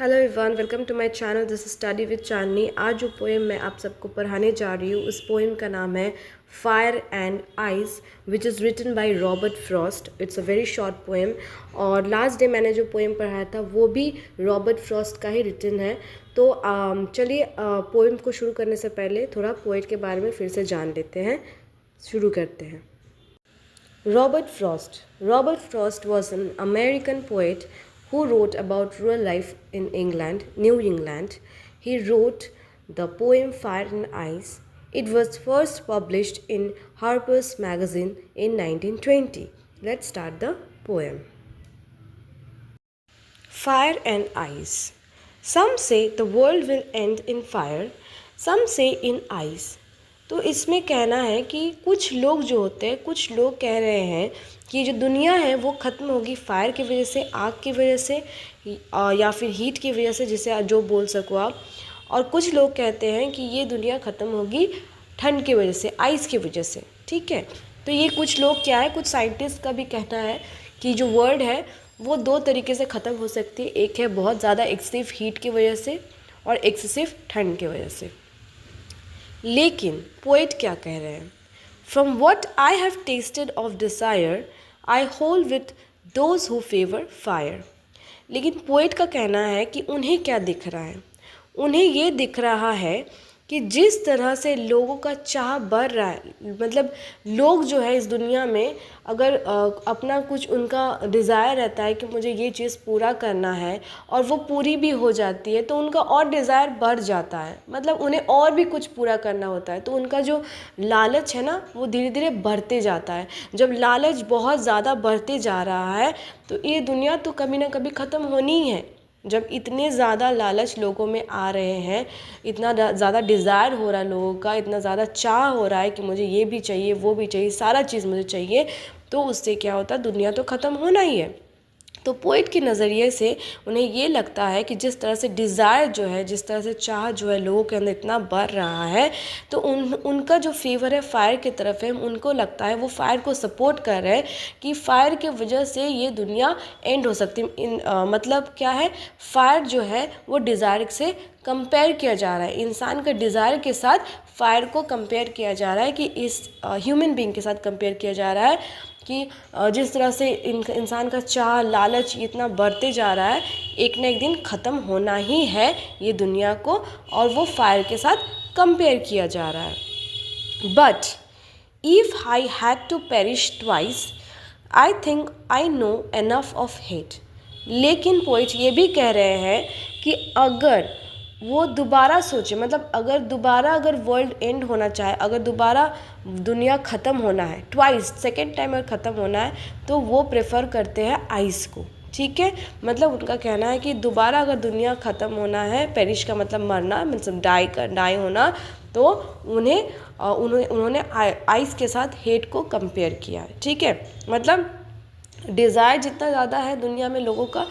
Hello everyone, welcome to my channel. This is study with Chandni. आज जो poem मैं आप सबको पढ़ाने जा रही हूँ उस पोएम का नाम है fire and ice, which is written by Robert Frost. It's a very short poem. और लास्ट डे मैंने जो पोएम पढ़ाया था वो भी रॉबर्ट फ्रॉस्ट का ही रिटन है। तो चलिए पोएम को शुरू करने से पहले थोड़ा पोएट के बारे में फिर से जान लेते हैं। शुरू करते हैं। Robert Frost. Robert Frost was an American poet who wrote about rural life in England, New England. He wrote the poem Fire and Ice. It was first published in Harper's Magazine in 1920. Let's start the poem. Fire and Ice. Some say the world will end in fire, some say in ice. तो इसमें कहना है कि कुछ लोग जो होते हैं, कुछ लोग कह रहे हैं कि जो दुनिया है वो ख़त्म होगी फायर की वजह से, आग की वजह से या फिर हीट की वजह से, जिसे जो बोल सको आप। और कुछ लोग कहते हैं कि ये दुनिया ख़त्म होगी ठंड की वजह से, आइस की वजह से। ठीक है, तो ये कुछ लोग क्या है, कुछ साइंटिस्ट का भी कहना है कि जो वर्ल्ड है वो दो तरीके से ख़त्म हो सकती है। एक है बहुत ज़्यादा एक्सेसिव हीट की वजह से और एक्सेसिव ठंड की वजह से। लेकिन पोएट क्या कह रहे हैं? From what I have tested of desire I hold with those who favour fire. लेकिन पोएट का कहना है कि उन्हें क्या दिख रहा है? उन्हें ये दिख रहा है कि जिस तरह से लोगों का चाह बढ़ रहा है, मतलब लोग जो है इस दुनिया में अगर अपना कुछ उनका डिज़ायर रहता है कि मुझे ये चीज़ पूरा करना है और वो पूरी भी हो जाती है तो उनका और डिज़ायर बढ़ जाता है, मतलब उन्हें और भी कुछ पूरा करना होता है। तो उनका जो लालच है ना वो धीरे धीरे बढ़ते जाता है। जब लालच बहुत ज़्यादा बढ़ते जा रहा है तो ये दुनिया तो कभी ना कभी ख़त्म होनी ही है। जब इतने ज़्यादा लालच लोगों में आ रहे हैं, इतना ज़्यादा डिज़ायर हो रहा है लोगों का, इतना ज़्यादा चाह हो रहा है कि मुझे ये भी चाहिए, वो भी चाहिए, सारा चीज़ मुझे चाहिए, तो उससे क्या होता है, दुनिया तो ख़त्म होना ही है। तो पोइट के नज़रिए से उन्हें ये लगता है कि जिस तरह से डिज़ायर जो है, जिस तरह से चाह जो है लोगों के अंदर इतना बढ़ रहा है, तो उनका जो फेवर है फायर की तरफ है। उनको लगता है वो फायर को सपोर्ट कर रहे हैं कि फायर के वजह से ये दुनिया एंड हो सकती है। मतलब क्या है, फायर जो है वो डिज़ायर से कंपेयर किया जा रहा है, इंसान का डिज़ायर के साथ फायर को कंपेयर किया जा रहा है, कि इस ह्यूमन बीइंग के साथ कंपेयर किया जा रहा है कि जिस तरह से इंसान का चाह, लालच इतना बढ़ते जा रहा है, एक ना एक दिन ख़त्म होना ही है ये दुनिया को, और वो फायर के साथ कंपेयर किया जा रहा है। But if I had to perish twice I think I know enough of hate. लेकिन पोइट ये भी कह रहे हैं कि अगर वो दोबारा सोचे, मतलब अगर वर्ल्ड एंड होना चाहे, अगर दोबारा दुनिया ख़त्म होना है, ट्वाइस सेकेंड टाइम अगर ख़त्म होना है, तो वो प्रेफर करते हैं आइस को। ठीक है, मतलब उनका कहना है कि दोबारा अगर दुनिया ख़त्म होना है, पेरिश का मतलब मरना, मतलब डाई होना, तो उन्होंने आइस के साथ हेट को कंपेयर किया है। ठीक है, मतलब डिज़ायर जितना ज़्यादा है दुनिया में लोगों का,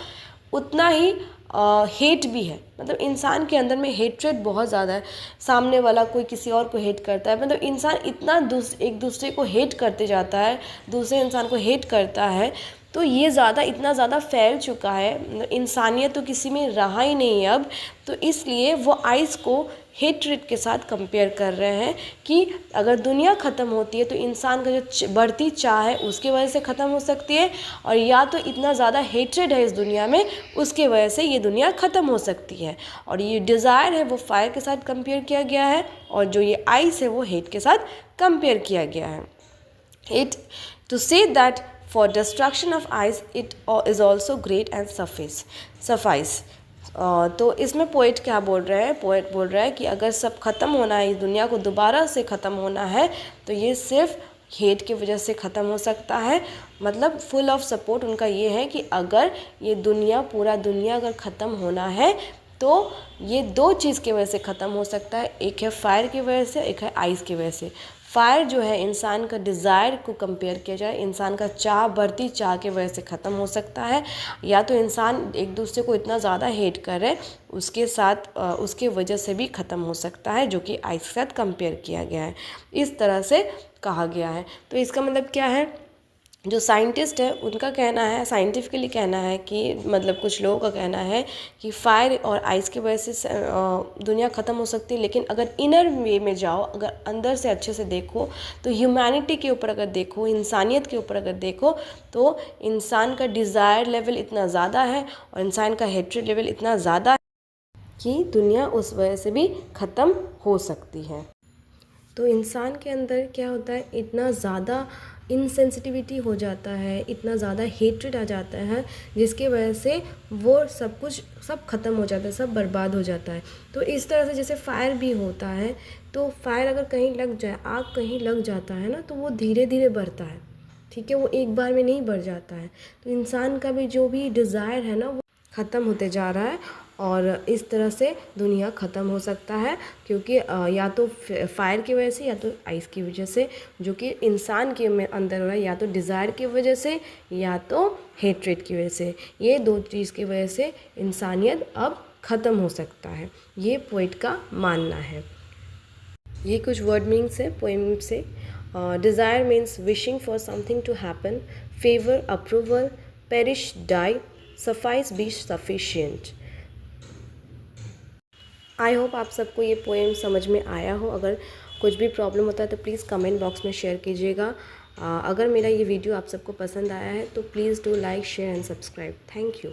उतना ही हेट भी है। मतलब इंसान के अंदर में हेट्रेड बहुत ज़्यादा है। सामने वाला कोई किसी और को हेट करता है, मतलब इंसान इतना एक दूसरे को हेट करते जाता है, दूसरे इंसान को हेट करता है, तो ये इतना ज़्यादा फैल चुका है, इंसानियत तो किसी में रहा ही नहीं है अब। तो इसलिए वो आइस को हेट्रेड के साथ कंपेयर कर रहे हैं कि अगर दुनिया ख़त्म होती है तो इंसान का जो बढ़ती चाह है उसकी वजह से ख़त्म हो सकती है, और या तो इतना ज़्यादा हेट्रेड है इस दुनिया में उसके वजह से ये दुनिया ख़त्म हो सकती है। और ये डिज़ायर है वो फायर के साथ कंपेयर किया गया है, और जो ये आइस है वो हेट के साथ कंपेयर किया गया है। It to say that for destruction of ice it is also great and suffice. तो इसमें पोएट क्या बोल रहे हैं? पोएट बोल रहा है कि अगर सब ख़त्म होना है, इस दुनिया को दोबारा से ख़त्म होना है, तो ये सिर्फ हेट की वजह से ख़त्म हो सकता है। मतलब फुल ऑफ सपोर्ट उनका ये है कि अगर ये दुनिया, पूरा दुनिया अगर ख़त्म होना है तो ये दो चीज़ की वजह से ख़त्म हो सकता है, एक है फायर की वजह से, एक है आइस की वजह से। फायर जो है इंसान का डिज़ायर को कंपेयर किया जाए, इंसान का चाह, बढ़ती चाह की वजह से ख़त्म हो सकता है, या तो इंसान एक दूसरे को इतना ज़्यादा हेट करे उसके साथ उसके वजह से भी ख़त्म हो सकता है, जो कि आइस के साथ कंपेयर किया गया है। इस तरह से कहा गया है। तो इसका मतलब क्या है जो साइंटिस्ट है उनका कहना है, साइंटिफिकली कहना है कि मतलब कुछ लोगों का कहना है कि फायर और आइस की वजह से दुनिया ख़त्म हो सकती है। लेकिन अगर इनर वे में जाओ, अगर अंदर से अच्छे से देखो, तो ह्यूमैनिटी के ऊपर अगर देखो, इंसानियत के ऊपर अगर देखो, तो इंसान का डिज़ायर लेवल इतना ज़्यादा है और इंसान का हेट्रेड लेवल इतना ज़्यादा है कि दुनिया उस वजह से भी ख़त्म हो सकती है। तो इंसान के अंदर क्या होता है, इतना ज़्यादा इनसेंसिटिविटी हो जाता है, इतना ज़्यादा हेट्रेड आ जाता है, जिसकी वजह से वो सब कुछ सब ख़त्म हो जाता है, सब बर्बाद हो जाता है। तो इस तरह से जैसे फायर भी होता है, तो फायर अगर कहीं लग जाए, आग कहीं लग जाता है ना, तो वो धीरे धीरे बढ़ता है, ठीक है, वो एक बार में नहीं बढ़ जाता है। तो इंसान का भी जो भी डिज़ायर है ना, वो ख़त्म होते जा रहा है और इस तरह से दुनिया ख़त्म हो सकता है, क्योंकि या तो फायर की वजह से या तो आइस की वजह से, जो कि इंसान के में अंदर हो रहा है, या तो डिज़ायर की वजह से या तो हेट्रेड की वजह से। ये दो चीज़ की वजह से इंसानियत अब ख़त्म हो सकता है, ये पोइट का मानना है। ये कुछ वर्ड मीनिंग्स है पोएम से। Desire means wishing for something to happen, favour, approval, perish, die, suffice, be sufficient. I hope आप सबको ये पोएम समझ में आया हो। अगर कुछ भी प्रॉब्लम होता है तो प्लीज़ कमेंट बॉक्स में शेयर कीजिएगा। अगर मेरा ये वीडियो आप सबको पसंद आया है तो please do like, share and subscribe. Thank you.